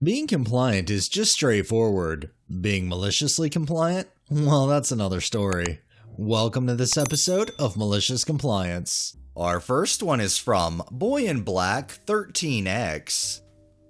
Being compliant is just straightforward. Being maliciously compliant? Well, that's another story. Welcome to this episode of Malicious Compliance. Our first one is from Boy in Black 13X.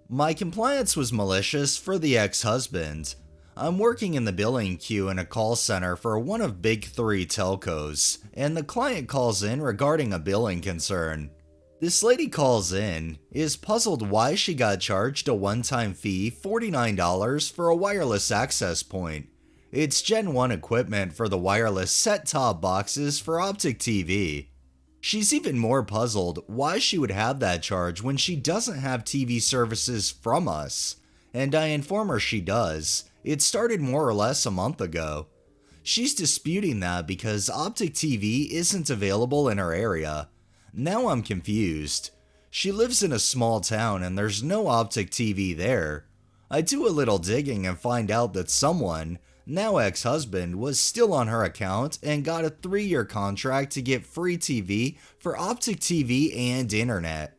My compliance was malicious for the ex-husband. I'm working in the billing queue in a call center for one of big three telcos, and the client calls in regarding a billing concern. This lady calls in, is puzzled why she got charged a one-time fee $49 for a wireless access point. It's Gen 1 equipment for the wireless set-top boxes for Optic TV. She's even more puzzled why she would have that charge when she doesn't have TV services from us. And I inform her she does. It started more or less a month ago. She's disputing that because Optic TV isn't available in her area. Now I'm confused. She lives in a small town and there's no Optic TV there. I do a little digging and find out that someone, now ex-husband, was still on her account and got a 3-year contract to get free TV for Optic TV and internet.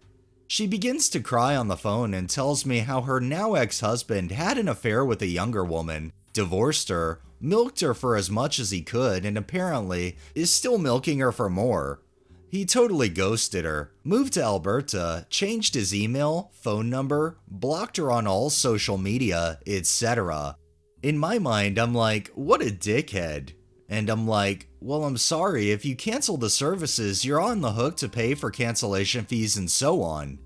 She begins to cry on the phone and tells me how her now ex-husband had an affair with a younger woman, divorced her, milked her for as much as he could, and apparently is still milking her for more. He totally ghosted her, moved to Alberta, changed his email, phone number, blocked her on all social media, etc. In my mind, I'm like, what a dickhead. And I'm like, well, I'm sorry, if you cancel the services, you're on the hook to pay for cancellation fees and so on.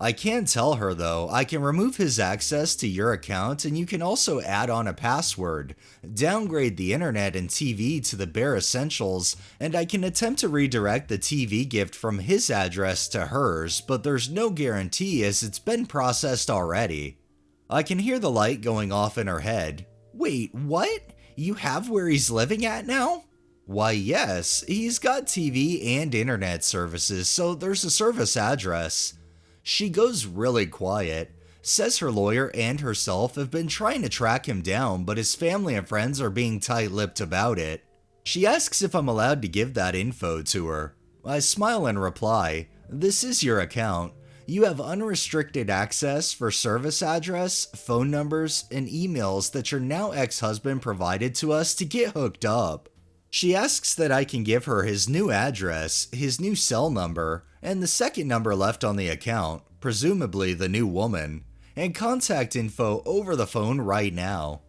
I can tell her though, I can remove his access to your account and you can also add on a password, downgrade the internet and TV to the bare essentials, and I can attempt to redirect the TV gift from his address to hers, but there's no guarantee as it's been processed already. I can hear the light going off in her head. Wait, what? You have where he's living at now? Why yes, he's got TV and internet services, so there's a service address. She goes really quiet, says her lawyer and herself have been trying to track him down, but his family and friends are being tight-lipped about it. She asks if I'm allowed to give that info to her. I smile and reply, this is your account. You have unrestricted access for service address, phone numbers, and emails that your now ex-husband provided to us to get hooked up. She asks that I can give her his new address, his new cell number, and the second number left on the account, presumably the new woman, and contact info over the phone right now.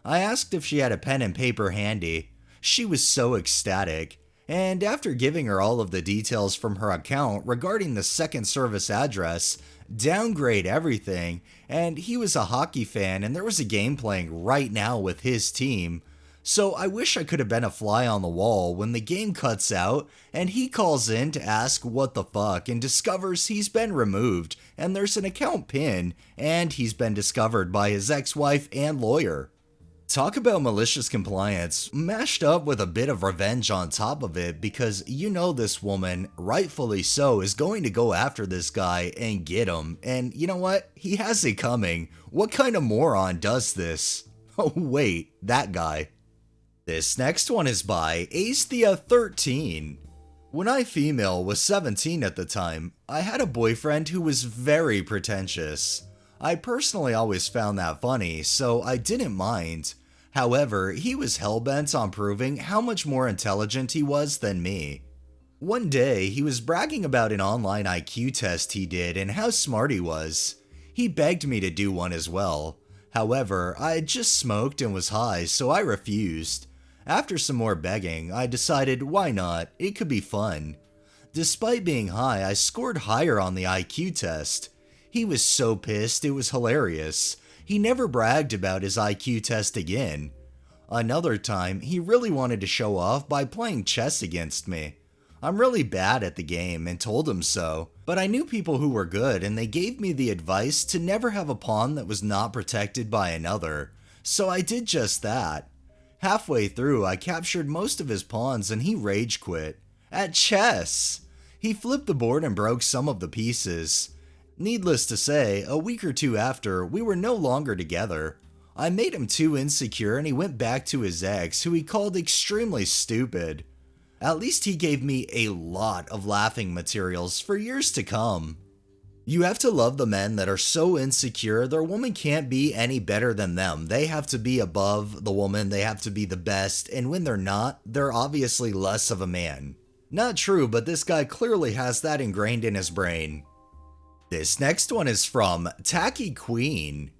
I asked if she had a pen and paper handy. She was so ecstatic, and after giving her all of the details from her account regarding the second service address, downgrade everything, and he was a hockey fan and there was a game playing right now with his team. So I wish I could have been a fly on the wall when the game cuts out and he calls in to ask what the fuck and discovers he's been removed and there's an account pin and he's been discovered by his ex-wife and lawyer. Talk about malicious compliance, mashed up with a bit of revenge on top of it because you know this woman, rightfully so, is going to go after this guy and get him. And you know what? He has it coming. What kind of moron does this? Oh wait, that guy. This next one is by Aesthea13. When I female was 17 at the time, I had a boyfriend who was very pretentious. I personally always found that funny, so I didn't mind. However, he was hellbent on proving how much more intelligent he was than me. One day, he was bragging about an online IQ test he did and how smart he was. He begged me to do one as well. However, I had just smoked and was high, so I refused. After some more begging, I decided why not, it could be fun. Despite being high, I scored higher on the IQ test. He was so pissed it was hilarious. He never bragged about his IQ test again. Another time, he really wanted to show off by playing chess against me. I'm really bad at the game and told him so, but I knew people who were good and they gave me the advice to never have a pawn that was not protected by another. So I did just that. Halfway through, I captured most of his pawns and he rage quit. At chess! He flipped the board and broke some of the pieces. Needless to say, a week or two after, we were no longer together. I made him too insecure and he went back to his ex, who he called extremely stupid. At least he gave me a lot of laughing materials for years to come. You have to love the men that are so insecure their woman can't be any better than them. They have to be above the woman, they have to be the best, and when they're not, they're obviously less of a man. Not true, but this guy clearly has that ingrained in his brain. This next one is from Tacky Queen.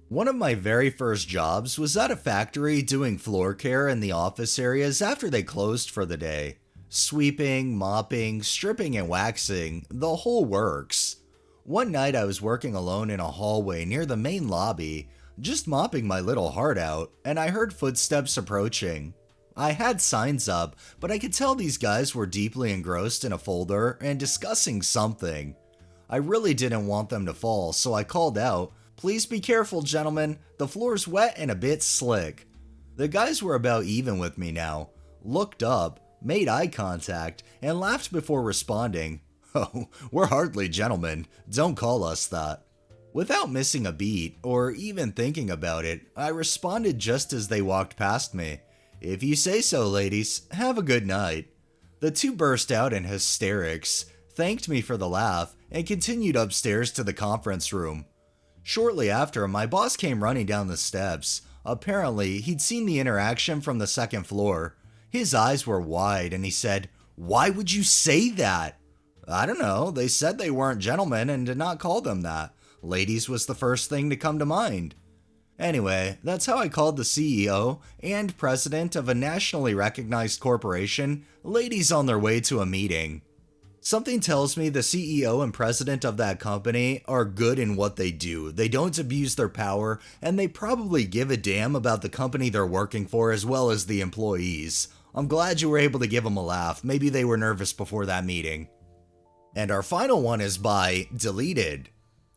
One of my very first jobs was at a factory doing floor care in the office areas after they closed for the day. Sweeping, mopping, stripping, and waxing, the whole works. One night I was working alone in a hallway near the main lobby, just mopping my little heart out, and I heard footsteps approaching. I had signs up, but I could tell these guys were deeply engrossed in a folder and discussing something. I really didn't want them to fall, so I called out, "Please be careful, gentlemen, the floor's wet and a bit slick." The guys were about even with me now, looked up, made eye contact, and laughed before responding. "Oh, we're hardly gentlemen, don't call us that." Without missing a beat, or even thinking about it, I responded just as they walked past me. "If you say so, ladies, have a good night." The two burst out in hysterics, thanked me for the laugh, and continued upstairs to the conference room. Shortly after, my boss came running down the steps. Apparently, he'd seen the interaction from the second floor. His eyes were wide, and he said, "Why would you say that?" "I don't know, they said they weren't gentlemen and did not call them that. Ladies was the first thing to come to mind." Anyway, that's how I called the CEO and president of a nationally recognized corporation ladies on their way to a meeting. Something tells me the CEO and president of that company are good in what they do. They don't abuse their power, and they probably give a damn about the company they're working for as well as the employees. I'm glad you were able to give them a laugh. Maybe they were nervous before that meeting. And our final one is by Deleted.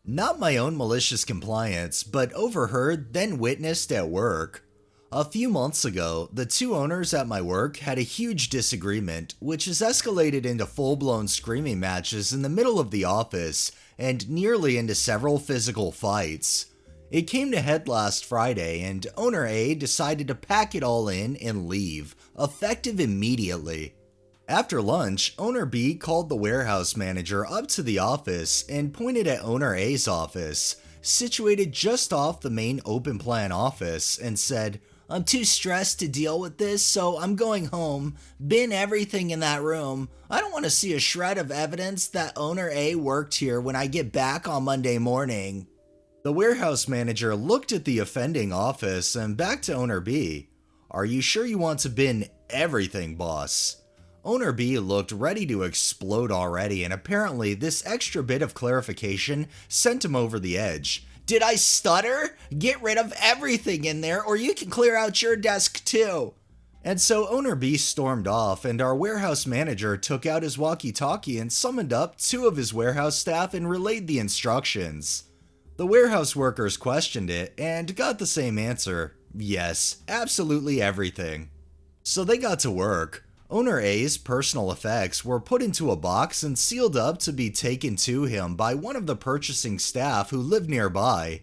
Not my own malicious compliance, but overheard then witnessed at work. A few months ago, the two owners at my work had a huge disagreement, which has escalated into full-blown screaming matches in the middle of the office and nearly into several physical fights. It came to head last Friday, and owner A decided to pack it all in and leave, effective immediately. After lunch, owner B called the warehouse manager up to the office and pointed at owner A's office, situated just off the main open plan office, and said, "I'm too stressed to deal with this, so I'm going home. Bin everything in that room. I don't want to see a shred of evidence that owner A worked here when I get back on Monday morning." The warehouse manager looked at the offending office and back to owner B. "Are you sure you want to bin everything, boss?" Owner B looked ready to explode already, and apparently this extra bit of clarification sent him over the edge. "Did I stutter? Get rid of everything in there, or you can clear out your desk too." And so owner B stormed off, and our warehouse manager took out his walkie-talkie and summoned up two of his warehouse staff and relayed the instructions. The warehouse workers questioned it and got the same answer. Yes, absolutely everything. So they got to work. Owner A's personal effects were put into a box and sealed up to be taken to him by one of the purchasing staff who lived nearby.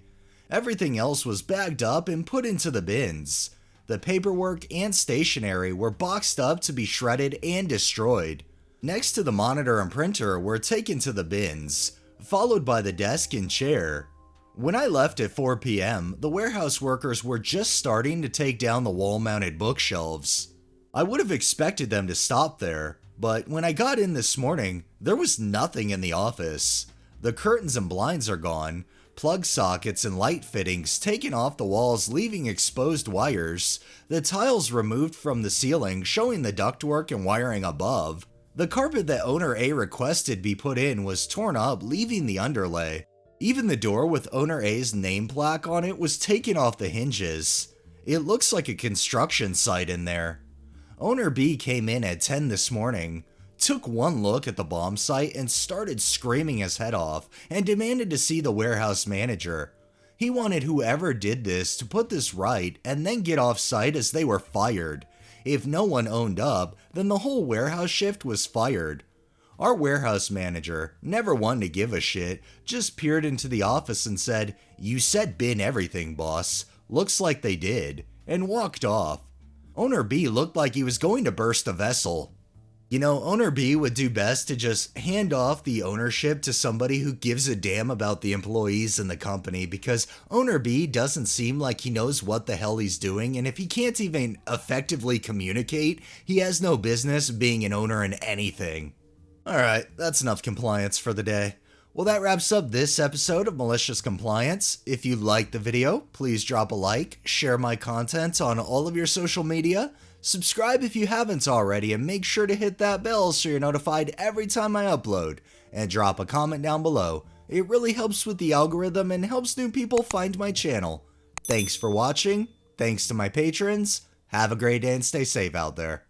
Everything else was bagged up and put into the bins. The paperwork and stationery were boxed up to be shredded and destroyed. Next to the monitor and printer were taken to the bins, followed by the desk and chair. When I left at 4 p.m., the warehouse workers were just starting to take down the wall-mounted bookshelves. I would have expected them to stop there, but when I got in this morning, there was nothing in the office. The curtains and blinds are gone, plug sockets and light fittings taken off the walls leaving exposed wires, the tiles removed from the ceiling showing the ductwork and wiring above. The carpet that owner A requested be put in was torn up, leaving the underlay. Even the door with owner A's name plaque on it was taken off the hinges. It looks like a construction site in there. Owner B came in at 10 this morning, took one look at the bomb site and started screaming his head off and demanded to see the warehouse manager. He wanted whoever did this to put this right and then get off site as they were fired. If no one owned up, then the whole warehouse shift was fired. Our warehouse manager, never one to give a shit, just peered into the office and said, "You said bin everything, boss. Looks like they did," and walked off. Owner B looked like he was going to burst a vessel. You know, owner B would do best to just hand off the ownership to somebody who gives a damn about the employees in the company, because owner B doesn't seem like he knows what the hell he's doing, and if he can't even effectively communicate, he has no business being an owner in anything. Alright, that's enough compliance for the day. Well, that wraps up this episode of Malicious Compliance. If you liked the video, please drop a like, share my content on all of your social media, subscribe if you haven't already, and make sure to hit that bell so you're notified every time I upload, and drop a comment down below. It really helps with the algorithm and helps new people find my channel. Thanks for watching, thanks to my patrons, have a great day and stay safe out there.